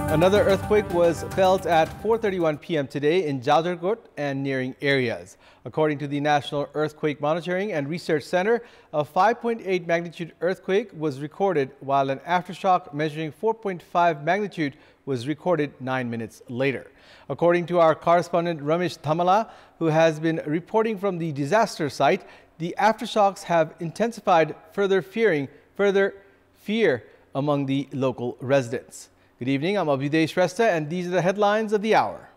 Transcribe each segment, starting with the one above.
Another earthquake was felt at 4:31 p.m. today in Jajarkot and nearing areas. According to the National Earthquake Monitoring and Research Center, a 5.8 magnitude earthquake was recorded, while an aftershock measuring 4.5 magnitude was recorded 9 minutes later. According to our correspondent Ramesh Thamala, who has been reporting from the disaster site, the aftershocks have intensified further fear among the local residents. Good evening, I'm Abhyuday Shrestha and these are the headlines of the hour.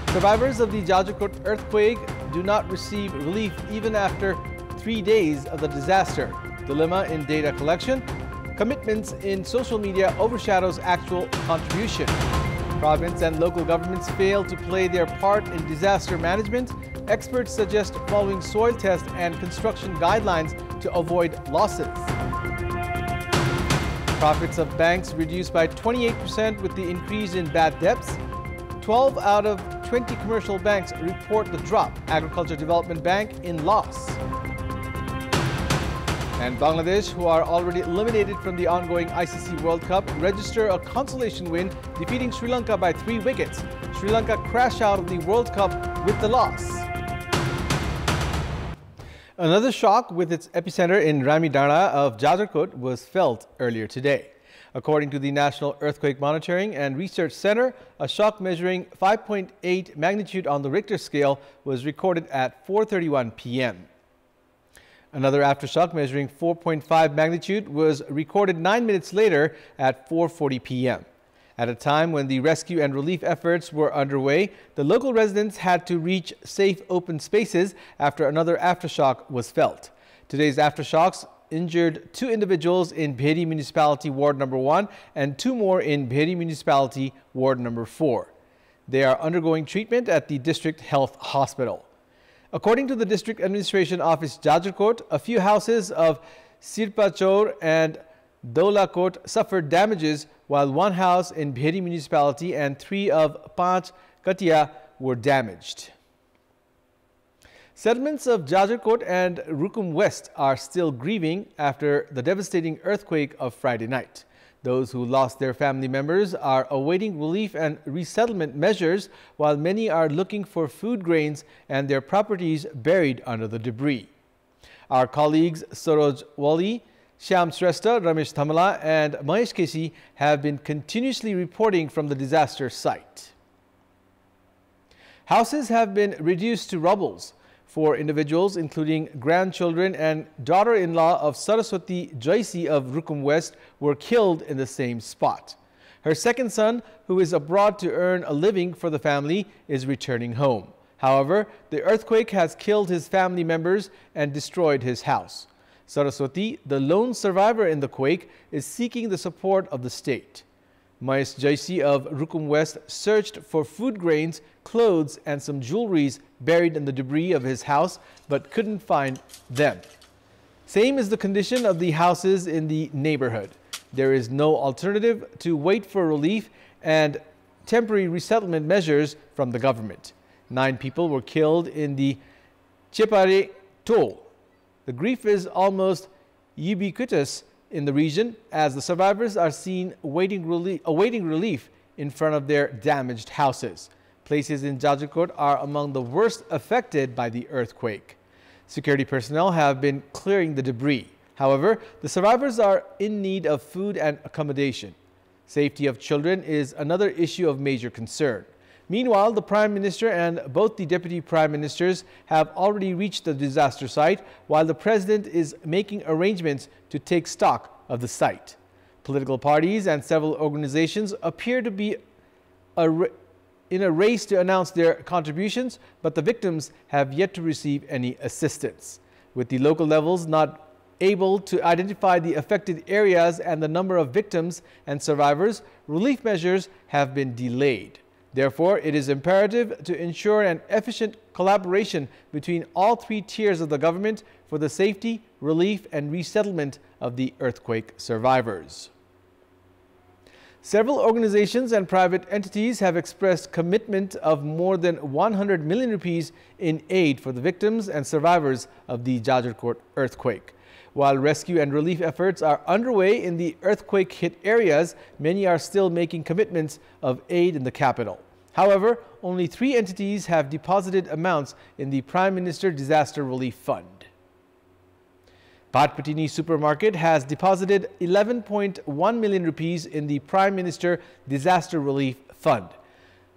Survivors of the Jajarkot earthquake do not receive relief even after 3 days of the disaster. Dilemma in data collection. Commitments in social media overshadows actual contribution. Province and local governments fail to play their part in disaster management. Experts suggest following soil test and construction guidelines to avoid losses. Profits of banks reduced by 28% with the increase in bad debts. 12 out of 20 commercial banks report the drop. Agriculture Development Bank in loss. And Bangladesh, who are already eliminated from the ongoing ICC World Cup, register a consolation win, defeating Sri Lanka by 3 wickets. Sri Lanka crash out of the World Cup with the loss. Another shock with its epicenter in Ramidana of Jajarkot was felt earlier today. According to the National Earthquake Monitoring and Research Center, a shock measuring 5.8 magnitude on the Richter scale was recorded at 4:31 p.m. Another aftershock measuring 4.5 magnitude was recorded 9 minutes later at 4:40 p.m. At a time when the rescue and relief efforts were underway, the local residents had to reach safe open spaces after another aftershock was felt. Today's aftershocks injured 2 individuals in Bheri Municipality Ward Number 1 and 2 more in Bheri Municipality Ward Number 4. They are undergoing treatment at the District Health Hospital. According to the District Administration Office Jajarkot, a few houses of Sirpachor and Dolakot suffered damages, while 1 house in Bheri Municipality and 3 of Panch Katia were damaged. Settlements of Jajarkot and Rukum West are still grieving after the devastating earthquake of Friday night. Those who lost their family members are awaiting relief and resettlement measures, while many are looking for food grains and their properties buried under the debris. Our colleagues Saroj Wali, Shyam Shrestha, Ramesh Thamala and Mahesh Keshi have been continuously reporting from the disaster site. Houses have been reduced to rubbles. 4 individuals, including grandchildren and daughter-in-law of Saraswati Jaisi of Rukum West, were killed in the same spot. Her second son, who is abroad to earn a living for the family, is returning home. However, the earthquake has killed his family members and destroyed his house. Saraswati, the lone survivor in the quake, is seeking the support of the state. Mahesh Jaisi of Rukum West searched for food grains, clothes and some jewelries buried in the debris of his house but couldn't find them. Same is the condition of the houses in the neighborhood. There is no alternative to wait for relief and temporary resettlement measures from the government. 9 people were killed in the Chepare toll. The grief is almost ubiquitous in the region as the survivors are seen awaiting relief in front of their damaged houses. Places in Jajarkot are among the worst affected by the earthquake. Security personnel have been clearing the debris. However, the survivors are in need of food and accommodation. Safety of children is another issue of major concern. Meanwhile, the Prime Minister and both the Deputy Prime Ministers have already reached the disaster site, while the President is making arrangements to take stock of the site. Political parties and several organizations appear to be in a race to announce their contributions, but the victims have yet to receive any assistance. With the local levels not able to identify the affected areas and the number of victims and survivors, relief measures have been delayed. Therefore, it is imperative to ensure an efficient collaboration between all 3 tiers of the government for the safety, relief and resettlement of the earthquake survivors. Several organizations and private entities have expressed commitment of more than 100 million rupees in aid for the victims and survivors of the Jajarkot earthquake. While rescue and relief efforts are underway in the earthquake-hit areas, many are still making commitments of aid in the capital. However, only 3 entities have deposited amounts in the Prime Minister Disaster Relief Fund. Patpatini Supermarket has deposited 11.1 million rupees in the Prime Minister Disaster Relief Fund.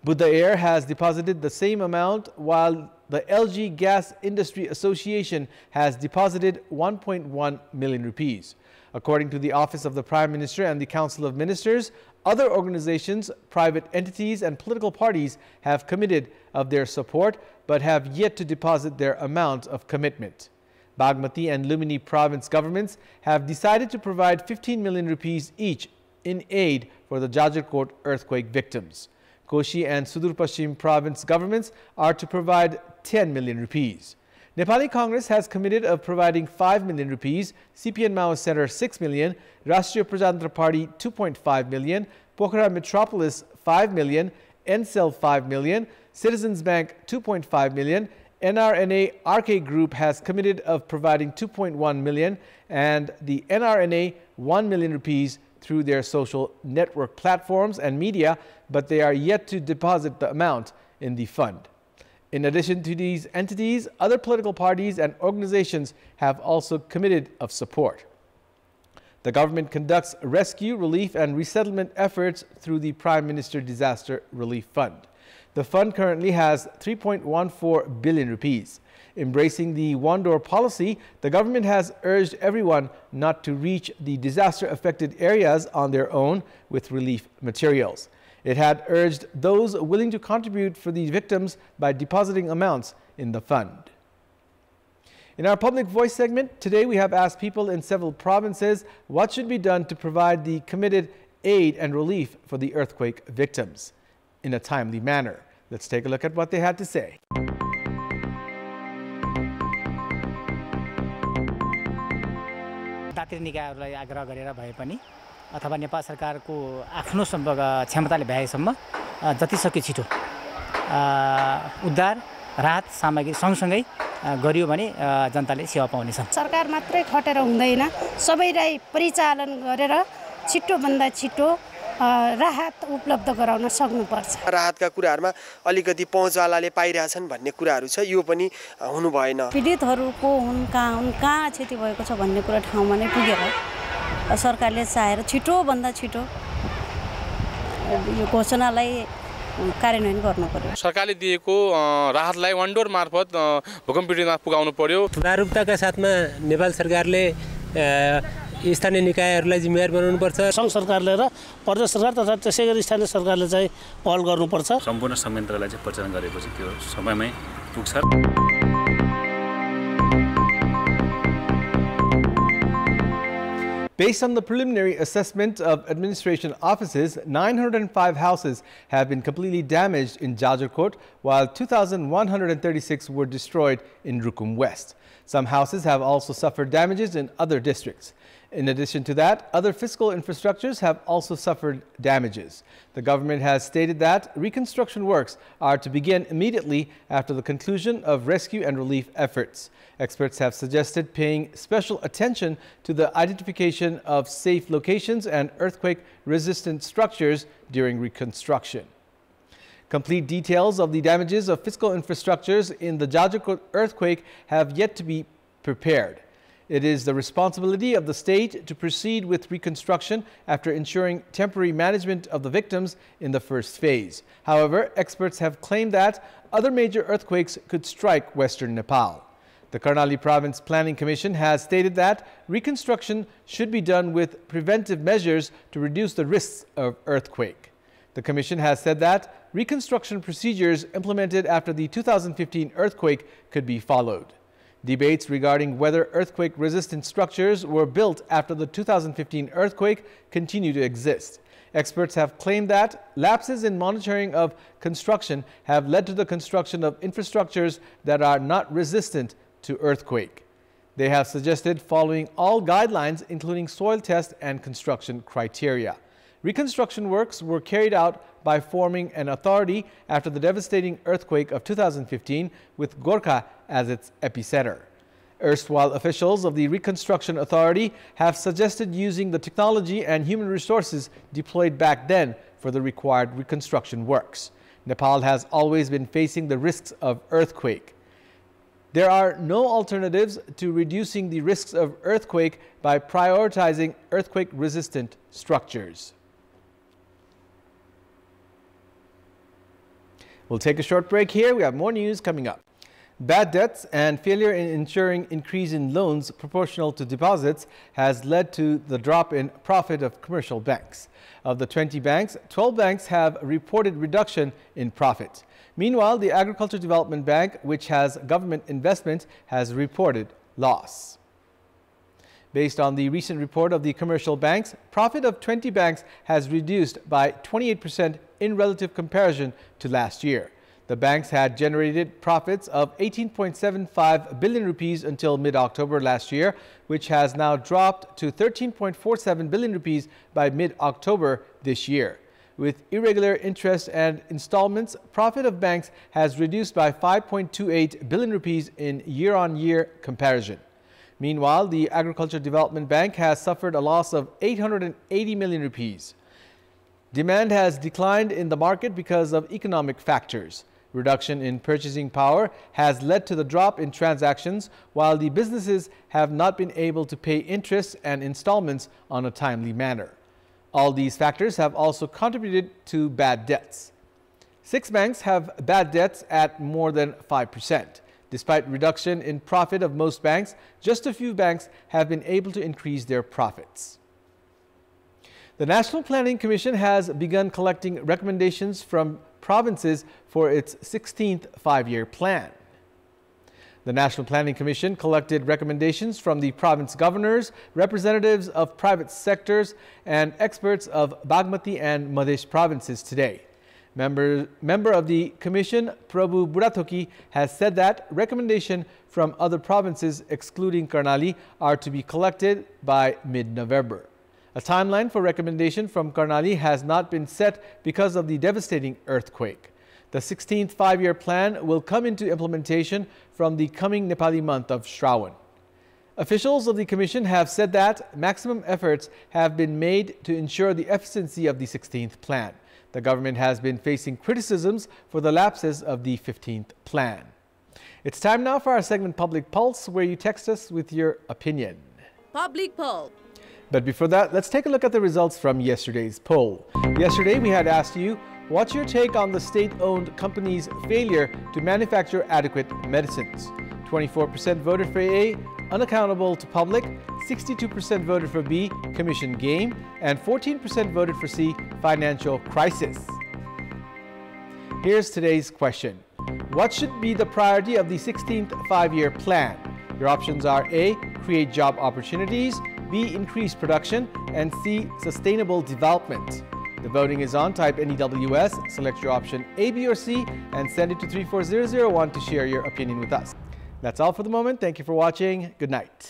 Buddha Air has deposited the same amount, while the LG Gas Industry Association has deposited 1.1 million rupees. According to the Office of the Prime Minister and the Council of Ministers, other organizations, private entities and political parties have committed of their support but have yet to deposit their amount of commitment. Bagmati and Lumini province governments have decided to provide 15 million rupees each in aid for the Jajarkot earthquake victims. Koshi and Sudur Pashchim province governments are to provide 10 million rupees. Nepali Congress has committed of providing 5 million rupees, CPN Maoist Center 6 million, Rashtriya Prajatantra Party 2.5 million, Pokhara Metropolis 5 million, NCEL 5 million, Citizens Bank 2.5 million, NRNA RK Group has committed of providing 2.1 million, and the NRNA 1 million rupees through their social network platforms and media, but they are yet to deposit the amount in the fund. In addition to these entities, other political parties and organizations have also committed of support. The government conducts rescue, relief and resettlement efforts through the Prime Minister Disaster Relief Fund. The fund currently has 3.14 billion rupees. Embracing the one-door policy, the government has urged everyone not to reach the disaster-affected areas on their own with relief materials. It had urged those willing to contribute for the victims by depositing amounts in the fund. In our Public Voice segment, today we have asked people in several provinces what should be done to provide the committed aid and relief for the earthquake victims in a timely manner. Let's take a look at what they had to say. दात्री निकायहरूलाई आग्रह गरेर भए पनि अथवा नेपाल सरकारको आफ्नो क्षमताले भ्याएसम्म जतिसक्यो छिटो उद्धार राहत सामग्री सँगसँगै गरियो भने जनताले सेवा पाउनेछन्। सरकार मात्रै खटेर हुँदैन, सबैलाई परिचालन गरेर छिटो भन्दा छिटो राहत उपलब्ध गराउन सक्नुपर्छ। राहतका कुराहरुमा अलिकति पहुँचवालाले पाइरहेछन् भन्ने कुराहरु छ, यो पनि हुनु भएन। पीडितहरुको कहाँ क्षति भएको छ भन्ने कुरा ठाउँमा नै पुगेर सरकारले चाहेर छिटो भन्दा छिटो यो घोषणालाई कार्यान्वयन गर्नु पर्यो। सरकारले दिएको राहतलाई वनडोर मार्फत भूकम्प पीडितमा पुगाउनु पर्यो। जागरुकताका साथमा नेपाल सरकारले स्थानीय निकायहरूलाई जिम्मेवार बनाउनु पर्छ। संघ सरकारले र प्रदेश सरकार तथा त्यसैगरी स्थानीय सरकारले चाहिँ पहल गर्नुपर्छ। सम्पूर्ण संयन्त्रलाई चाहिँ परिचालन गरेपछि त्यो समयमै पुग्छ। Based on the preliminary assessment of administration offices, 905 houses have been completely damaged in Jajarkot, while 2,136 were destroyed in Rukum West. Some houses have also suffered damages in other districts. In addition to that, other fiscal infrastructures have also suffered damages. The government has stated that reconstruction works are to begin immediately after the conclusion of rescue and relief efforts. Experts have suggested paying special attention to the identification of safe locations and earthquake-resistant structures during reconstruction. Complete details of the damages of fiscal infrastructures in the Jajarkot earthquake have yet to be prepared. It is the responsibility of the state to proceed with reconstruction after ensuring temporary management of the victims in the first phase. However, experts have claimed that other major earthquakes could strike western Nepal. The Karnali Province Planning Commission has stated that reconstruction should be done with preventive measures to reduce the risks of earthquake. The Commission has said that reconstruction procedures implemented after the 2015 earthquake could be followed. Debates regarding whether earthquake-resistant structures were built after the 2015 earthquake continue to exist. Experts have claimed that lapses in monitoring of construction have led to the construction of infrastructures that are not resistant to earthquake. They have suggested following all guidelines, including soil test and construction criteria. Reconstruction works were carried out by forming an authority after the devastating earthquake of 2015 with Gorkha as its epicenter. Erstwhile officials of the Reconstruction Authority have suggested using the technology and human resources deployed back then for the required reconstruction works. Nepal has always been facing the risks of earthquake. There are no alternatives to reducing the risks of earthquake by prioritizing earthquake-resistant structures. We'll take a short break here. We have more news coming up. Bad debts and failure in ensuring increase in loans proportional to deposits has led to the drop in profit of commercial banks. Of the 20 banks, 12 banks have reported reduction in profit. Meanwhile, the Agriculture Development Bank, which has government investment, has reported loss. Based on the recent report of the commercial banks, profit of 20 banks has reduced by 28% in relative comparison to last year. The banks had generated profits of 18.75 billion rupees until mid-October last year, which has now dropped to 13.47 billion rupees by mid-October this year. With irregular interest and installments, profit of banks has reduced by 5.28 billion rupees in year-on-year comparison. Meanwhile, the Agriculture Development Bank has suffered a loss of 880 million rupees. Demand has declined in the market because of economic factors. Reduction in purchasing power has led to the drop in transactions, while the businesses have not been able to pay interest and installments on a timely manner. All these factors have also contributed to bad debts. 6 banks have bad debts at more than 5%. Despite reduction in profit of most banks, just a few banks have been able to increase their profits. The National Planning Commission has begun collecting recommendations from provinces for its 16th five-year plan. The National Planning Commission collected recommendations from the province governors, representatives of private sectors, and experts of Bagmati and Madhya provinces today. Member of the commission, Prabhu Burathoki, has said that recommendations from other provinces, excluding Karnali, are to be collected by mid-November. A timeline for recommendation from Karnali has not been set because of the devastating earthquake. The 16th five-year plan will come into implementation from the coming Nepali month of Shravan. Officials of the Commission have said that maximum efforts have been made to ensure the efficiency of the 16th plan. The government has been facing criticisms for the lapses of the 15th plan. It's time now for our segment Public Pulse, where you text us with your opinion. Public Pulse. But before that, let's take a look at the results from yesterday's poll. Yesterday, we had asked you, what's your take on the state-owned company's failure to manufacture adequate medicines? 24% voted for A, unaccountable to public, 62% voted for B, commission game, and 14% voted for C, financial crisis. Here's today's question. What should be the priority of the 16th five-year plan? Your options are A, create job opportunities, B, increase production, and C, sustainable development. The voting is on. Type NEWS, select your option A, B, or C, and send it to 34001 to share your opinion with us. That's all for the moment. Thank you for watching. Good night.